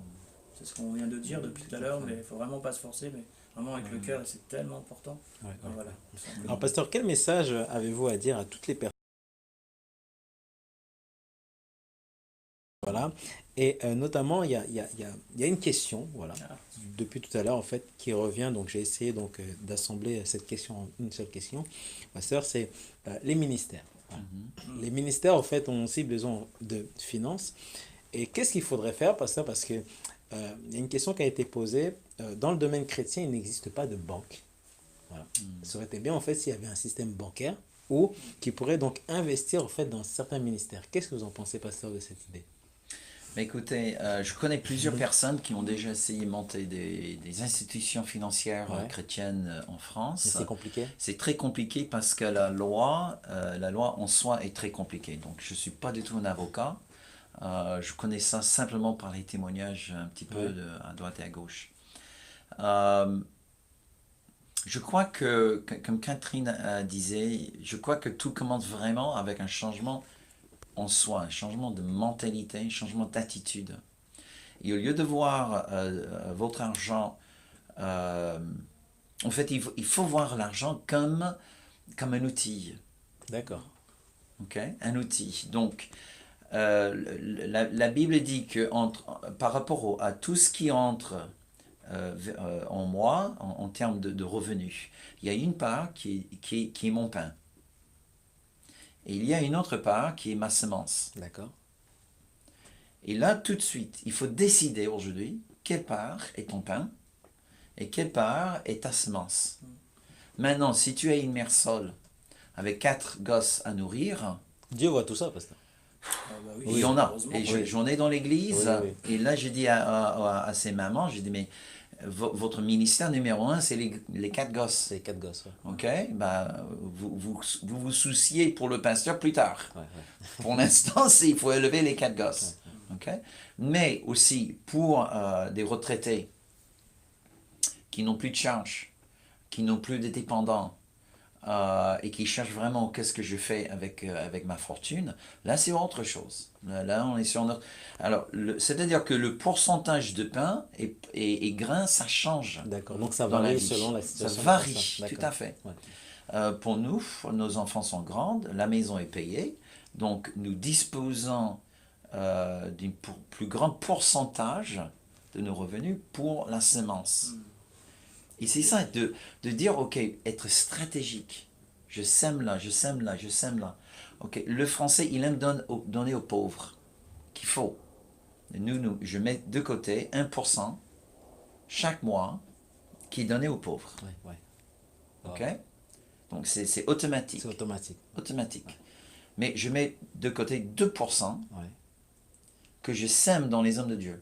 C'est ce qu'on vient de dire depuis tout à l'heure, mais il faut vraiment pas se forcer, mais vraiment avec le cœur, et c'est tellement important. Ouais, ouais. Voilà, tout simplement. Alors, pasteur, quel message avez-vous à dire à toutes les personnes? Voilà. Et notamment, il y a une question, voilà, depuis tout à l'heure, en fait, qui revient. Donc, j'ai essayé donc d'assembler cette question en une seule question. Pasteur, c'est les ministères. Voilà. Les ministères, en fait, ont aussi besoin de finances. Et qu'est-ce qu'il faudrait faire, pasteur? Parce que il y a une question qui a été posée. Dans le domaine chrétien, il n'existe pas de banque. Voilà. Ça aurait été bien, en fait, s'il y avait un système bancaire ou qui pourrait donc investir, en fait, dans certains ministères. Qu'est-ce que vous en pensez, pasteur, de cette idée? Mais écoutez, je connais plusieurs personnes qui ont déjà essayé de monter des institutions financières Ouais. chrétiennes en Mais France. c'est compliqué. C'est très compliqué parce que la loi en soi est très compliquée. Donc, je ne suis pas du tout un avocat. Je connais ça simplement par les témoignages un petit peu à droite et à gauche. Je crois que, comme Catherine disait, je crois que tout commence vraiment avec un changement en soi, un changement de mentalité, un changement d'attitude. Et au lieu de voir votre argent, en fait, il faut voir l'argent comme un outil. D'accord. Okay? Un outil. Donc, la Bible dit que par rapport à tout ce qui entre en moi, en termes de revenus, il y a une part qui est mon pain. Et il y a une autre part qui est ma semence. D'accord. Et là, tout de suite, il faut décider aujourd'hui quelle part est ton pain et quelle part est ta semence. Maintenant, si tu es une mère seule avec 4 gosses à nourrir, Dieu voit tout ça, pasteur. Bah oui, il y en a. heureusement. Et Oui. j'en ai dans l'église. Oui, oui. Et là, je dis à ces mamans, je dis, mais votre ministère numéro 1, c'est les 4 gosses. C'est les 4 gosses. Ouais. Ok, bah, vous souciez pour le pasteur plus tard. Ouais, ouais. Pour l'instant, il faut élever les 4 gosses. Ok, mais aussi pour des retraités qui n'ont plus de charges, qui n'ont plus de dépendants et qui cherchent vraiment qu'est-ce que je fais avec ma fortune, là c'est autre chose. Là on est sur notre... Alors, c'est-à-dire que le pourcentage de pain et grain, ça change. D'accord. Donc ça dans la varie vie. selon la Ça situation. varie, D'accord. tout à fait. Ouais. Pour nous, nos enfants sont grandes, la maison est payée, donc nous disposons d'un plus grand pourcentage de nos revenus pour la semence. Et c'est ça, de dire, ok, être stratégique. Je sème là, je sème là, je sème là. Ok, le français, il aime donner aux pauvres, qu'il faut. Et je mets de côté 1% chaque mois qui est donné aux pauvres. Ouais, ouais. Ok? Donc c'est automatique. C'est automatique. Automatique. Mais je mets de côté 2% Ouais. que je sème dans les hommes de Dieu.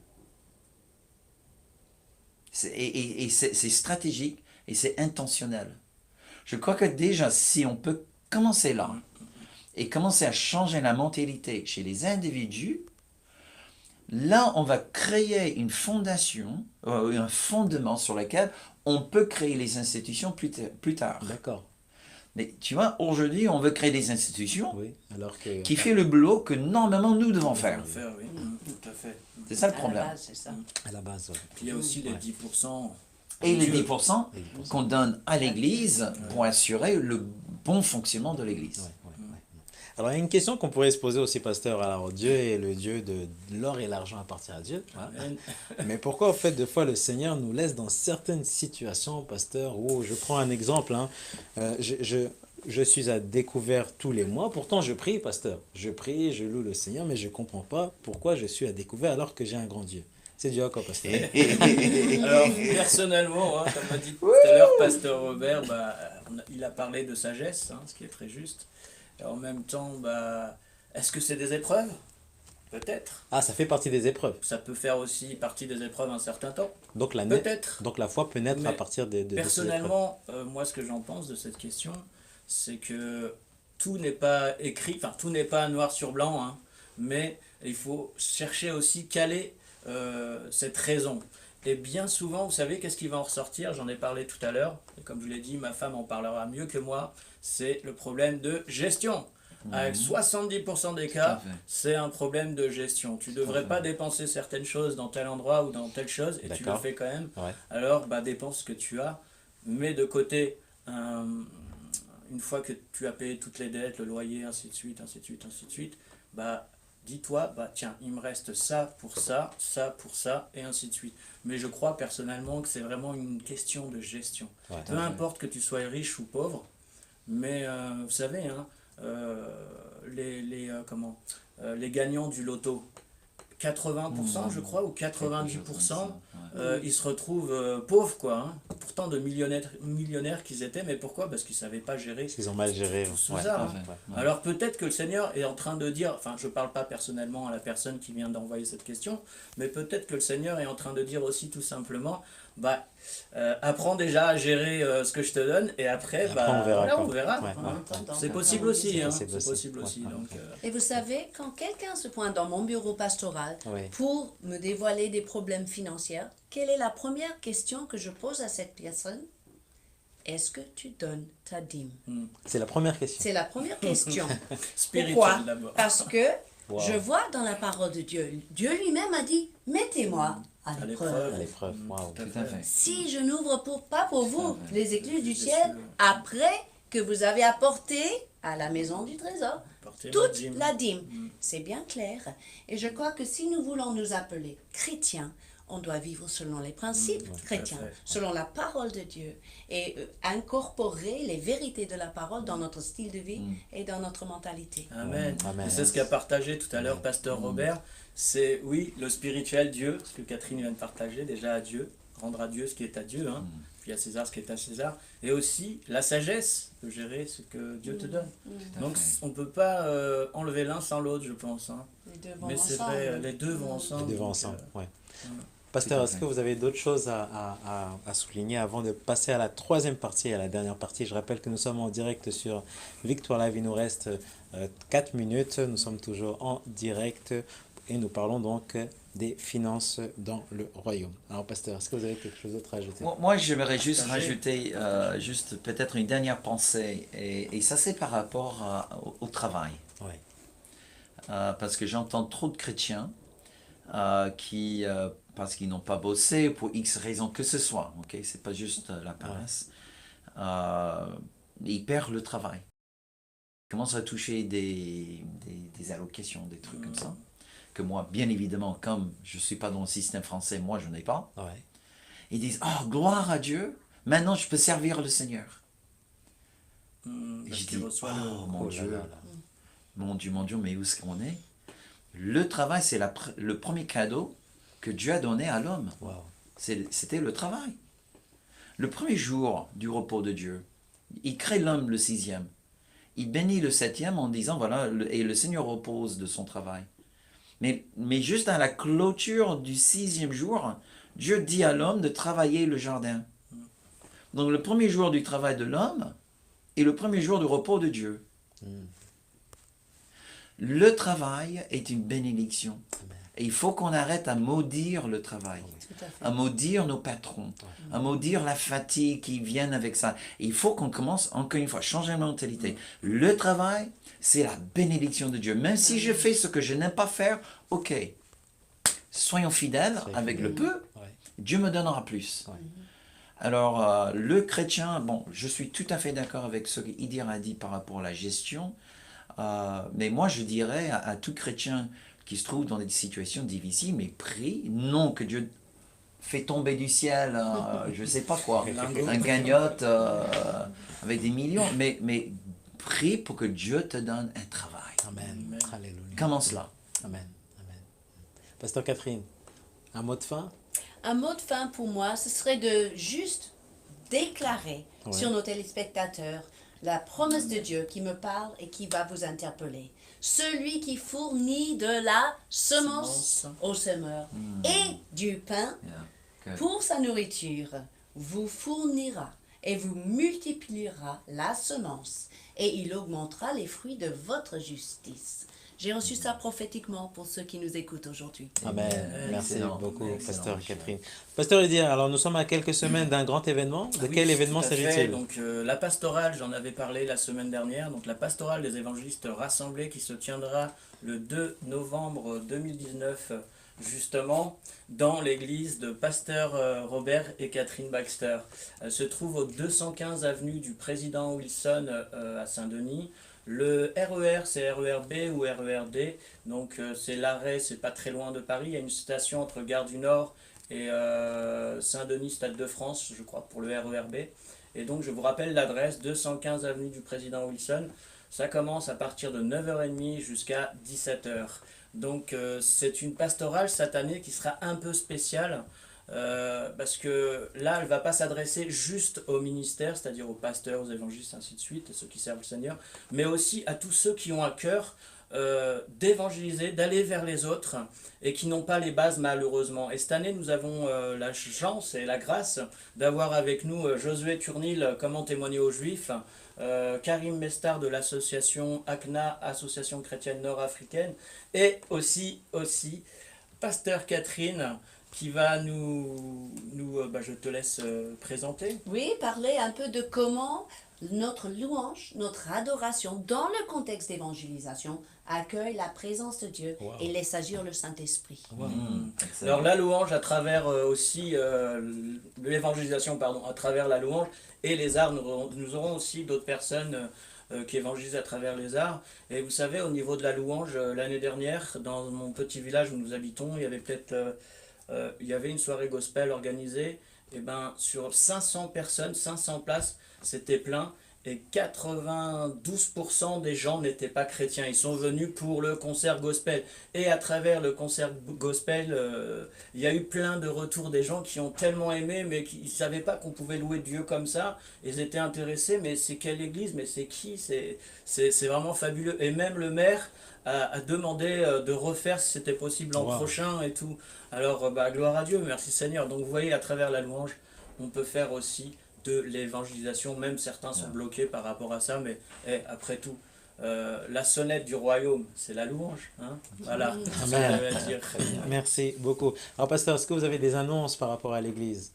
Et c'est stratégique et c'est intentionnel. Je crois que déjà, si on peut commencer là et commencer à changer la mentalité chez les individus, là, on va créer une fondation, un fondement sur lequel on peut créer les institutions plus tard. D'accord. Mais tu vois, aujourd'hui, on veut créer des institutions Oui, alors que... qui fait le boulot que normalement nous devons faire. Oui, tout à fait. C'est ça le À la problème. base, c'est ça. À la base, ouais. Puis il y a aussi les Ouais. 10%. Et les Dieu. 10% qu'on donne à l'Église pour assurer le bon fonctionnement de l'Église. Ouais, ouais, ouais. Alors, il y a une question qu'on pourrait se poser aussi, pasteur. Alors, Dieu est le Dieu de l'or et l'argent appartient à Dieu. Voilà. Amen. Mais pourquoi, en fait, des fois, le Seigneur nous laisse dans certaines situations, pasteur, où je prends un exemple, hein, je suis à découvert tous les mois, pourtant je prie, pasteur. Je prie, je loue le Seigneur, mais je ne comprends pas pourquoi je suis à découvert alors que j'ai un grand Dieu. C'est Dieu à quoi, pasteur? Alors, personnellement, hein, comme a dit tout à l'heure Pasteur Robert, il a parlé de sagesse, hein, ce qui est très juste. Et en même temps, est-ce que c'est des épreuves? Peut-être. Ah, ça fait partie des épreuves. Ça peut faire aussi partie des épreuves un certain temps. Donc Peut-être. donc la foi peut naître Mais à partir de ces épreuves. Personnellement, moi, ce que j'en pense de cette question, c'est que tout n'est pas écrit, enfin, tout n'est pas noir sur blanc, hein, mais il faut chercher aussi quelle est cette raison. Et bien souvent, vous savez, qu'est-ce qui va en ressortir? J'en ai parlé tout à l'heure, et comme je vous l'ai dit, ma femme en parlera mieux que moi, c'est le problème de gestion. Avec 70% des cas, c'est un problème de gestion. Tu ne devrais pas dépenser certaines choses dans tel endroit ou dans telle chose, et tu le fais quand même. Ouais. Alors, dépense ce que tu as, mets de côté une fois que tu as payé toutes les dettes, le loyer, ainsi de suite, ainsi de suite, ainsi de suite, dis-toi, tiens, il me reste ça pour ça, et ainsi de suite. Mais je crois personnellement que c'est vraiment une question de gestion. Ouais. Peu importe que tu sois riche ou pauvre, mais vous savez, hein, les gagnants du loto, 80% je crois, ou 90%, ils se retrouvent pauvres, quoi. Hein. Pourtant de millionnaires qu'ils étaient, mais pourquoi? Parce qu'ils ne savaient pas gérer. Ils ont mal géré. Tout Ouais. ça, hein. Ouais. Alors peut-être que le Seigneur est en train de dire, enfin je ne parle pas personnellement à la personne qui vient d'envoyer cette question, mais peut-être que le Seigneur est en train de dire aussi tout simplement, apprends déjà à gérer ce que je te donne, et après, on verra. on verra. Ouais. Hein. Attends, C'est possible aussi, hein. C'est C'est possible aussi. Ouais. Donc, Et vous savez, quand quelqu'un se pointe dans mon bureau pastoral Ouais. pour me dévoiler des problèmes financiers, quelle est la première question que je pose à cette personne? Est-ce que tu donnes ta dîme? C'est la première question. C'est la première question. spirituel Pourquoi? d'abord. Parce que Wow. je vois dans la parole de Dieu, Dieu lui-même a dit, mettez-moi à À l'épreuve. À l'épreuve. Wow. Tout à fait. Si je n'ouvre pas pour vous les écluses du Je ciel, suis- après que vous avez apporté à la maison du trésor Portez ma toute dîme. la dîme. C'est bien clair. Et je crois que si nous voulons nous appeler chrétiens, on doit vivre selon les principes chrétiens, fait. selon la parole de Dieu, et incorporer les vérités de la parole dans notre style de vie et dans notre mentalité. Amen. Amen. C'est ce qu'a partagé tout à l'heure Pasteur Robert. C'est, oui, le spirituel, Dieu, ce que Catherine vient de partager, déjà à Dieu, rendre à Dieu ce qui est à Dieu, hein, puis à César ce qui est à César, et aussi la sagesse de gérer ce que Dieu te donne. Donc on ne peut pas enlever l'un sans l'autre, je pense. Hein. Les deux vont Mais c'est ensemble. vrai, les deux vont ensemble. Les deux vont donc, ensemble. Ouais. Tout Pasteur, à est-ce fait. que vous avez d'autres choses à souligner avant de passer à la troisième partie, à la dernière partie? Je rappelle que nous sommes en direct sur Victoire Live. Il nous reste 4 minutes. Nous sommes toujours en direct et nous parlons donc des finances dans le royaume. Alors, pasteur, est-ce que vous avez quelque chose d'autre à ajouter? Moi, j'aimerais juste Partager. rajouter juste peut-être une dernière pensée, et ça c'est par rapport au travail. Ouais. Parce que j'entends trop de chrétiens qui, parce qu'ils n'ont pas bossé, pour X raisons que ce soit, ok, c'est pas juste la paresse, ils perdent le travail. Ils commencent à toucher des allocations, des trucs comme ça, que moi, bien évidemment, comme je ne suis pas dans le système français, moi je n'ai pas. Ouais. Ils disent, oh, gloire à Dieu, maintenant je peux servir le Seigneur. Et parce je qu'il dis, reçoit oh mon Oh là Dieu, là là. mon Dieu, mais où est-ce qu'on est? Le travail, c'est le premier cadeau que Dieu a donné à l'homme. Wow. C'était le travail. Le premier jour du repos de Dieu, il crée l'homme le 6e. Il bénit le 7e en disant, voilà, et le Seigneur repose de son travail. Mais juste dans la clôture du 6e jour, Dieu dit à l'homme de travailler le jardin. Donc le premier jour du travail de l'homme et le premier jour du repos de Dieu. Le travail est une bénédiction. Amen. Et il faut qu'on arrête à maudire le travail, Tout à fait. à maudire nos patrons, à maudire la fatigue qui vient avec ça. Et il faut qu'on commence, encore une fois, changer la mentalité. Le travail, c'est la bénédiction de Dieu. Même si je fais ce que je n'aime pas faire, ok. Soyons fidèles avec le peu, Ouais. Dieu me donnera plus. Ouais. Alors, le chrétien, bon, je suis tout à fait d'accord avec ce qu'Idir a dit par rapport à la gestion, mais moi je dirais à tout chrétien qui se trouve dans des situations difficiles, mais prie, non que Dieu fait tomber du ciel, je ne sais pas quoi, un gagnotte avec des millions, mais prie pour que Dieu te donne un travail. Amen. Amen. Alléluia. Commence là. Amen. Amen. Pasteur Catherine, un mot de fin? Un mot de fin pour moi, ce serait de juste déclarer Ouais. sur nos téléspectateurs la promesse de Dieu qui me parle et qui va vous interpeller. Celui qui fournit de la semence au semeur et du pain Yeah. Good. pour sa nourriture vous fournira et vous multipliera la semence et il augmentera les fruits de votre justice. J'ai reçu ça prophétiquement pour ceux qui nous écoutent aujourd'hui. Amen. Merci Excellent. beaucoup, Excellent. Pasteur Catherine. Pasteur Idir, alors nous sommes à quelques semaines d'un grand événement. De Oui, quel événement tout à fait. s'agit-il? Donc la pastorale, j'en avais parlé la semaine dernière, donc la pastorale des évangélistes rassemblés qui se tiendra le 2 novembre 2019, justement, dans l'église de Pasteur Robert et Catherine Baxter. Elle se trouve au 215 avenue du Président Wilson à Saint-Denis. Le RER, c'est RER B ou RERD, donc c'est l'arrêt, c'est pas très loin de Paris. Il y a une station entre Gare du Nord et Saint-Denis, Stade de France, je crois, pour le RERB. Et donc je vous rappelle l'adresse, 215 avenue du Président Wilson. Ça commence à partir de 9h30 jusqu'à 17h. Donc c'est une pastorale cette année qui sera un peu spéciale. Parce que là, elle ne va pas s'adresser juste au ministère, c'est-à-dire aux pasteurs, aux évangélistes, ainsi de suite, ceux qui servent le Seigneur, mais aussi à tous ceux qui ont à cœur d'évangéliser, d'aller vers les autres et qui n'ont pas les bases malheureusement. Et cette année, nous avons la chance et la grâce d'avoir avec nous Josué Turnil, comment témoigner aux Juifs, Karim Mestar de l'association ACNA, Association chrétienne nord-africaine, et aussi Pasteur Catherine, qui va je te laisse présenter. Oui, parler un peu de comment notre louange, notre adoration dans le contexte d'évangélisation accueille la présence de Dieu Wow. et laisse agir le Saint-Esprit. Excellent. Alors la louange à travers l'évangélisation, à travers la louange et les arts, nous aurons aussi d'autres personnes qui évangélisent à travers les arts. Et vous savez, au niveau de la louange, l'année dernière, dans mon petit village où nous habitons, il y avait il y avait une soirée gospel organisée, et sur 500 personnes, 500 places, c'était plein, et 92% des gens n'étaient pas chrétiens. Ils sont venus pour le concert gospel. Et à travers le concert gospel, il y a eu plein de retours des gens qui ont tellement aimé, mais qui ne savaient pas qu'on pouvait louer Dieu comme ça. Ils étaient intéressés, mais c'est quelle église, mais c'est qui? C'est vraiment fabuleux. Et même le maire a demandé de refaire si c'était possible l'an Wow. prochain et tout. Alors, gloire à Dieu, merci Seigneur. Donc vous voyez, à travers la louange, on peut faire aussi de l'évangélisation. Même certains sont bloqués par rapport à ça, mais après tout, la sonnette du royaume, c'est la louange. Hein, voilà. C'est ce que Amen. j'avais à dire. Merci beaucoup. Alors, Pasteur, est-ce que vous avez des annonces par rapport à l'Église?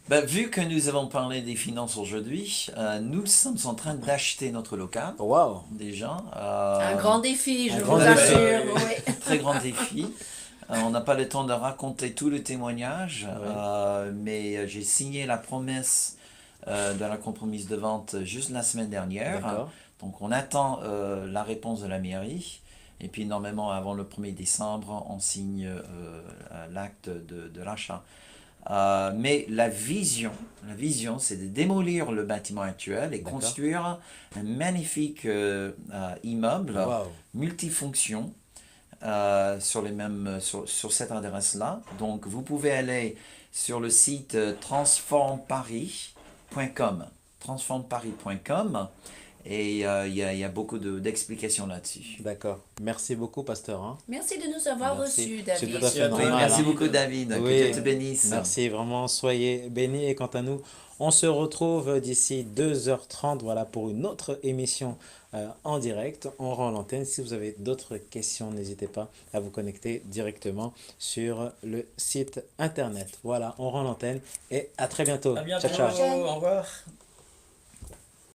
Vu que nous avons parlé des finances aujourd'hui, nous sommes en train d'acheter notre local, Wow. déjà. Un grand défi, je un vous grand défi. assure. Oui. Très grand défi. On n'a pas le temps de raconter tout le témoignage, mais j'ai signé la promesse de la compromise de vente juste la semaine dernière. D'accord. Donc on attend la réponse de la mairie. Et puis normalement, avant le 1er décembre, on signe l'acte de l'achat. Mais la vision, c'est de démolir le bâtiment actuel et D'accord. construire un magnifique immeuble Waouh. multifonction sur cette adresse-là. Donc, vous pouvez aller sur le site transformparis.com. Transformparis.com. Et il y a beaucoup d'explications là-dessus. D'accord. Merci beaucoup, pasteur, hein. Merci de nous avoir Merci. reçus, C'est David. tout à fait Merci à toi. Oui, normal, merci hein. beaucoup, David. Oui. Que Dieu te bénisse. Merci, vraiment, soyez bénis. Et quant à nous, on se retrouve d'ici 2h30, voilà, pour une autre émission en direct. On rend l'antenne. Si vous avez d'autres questions, n'hésitez pas à vous connecter directement sur le site internet. Voilà, on rend l'antenne et à très bientôt. À bientôt. Ciao, ciao. Au revoir.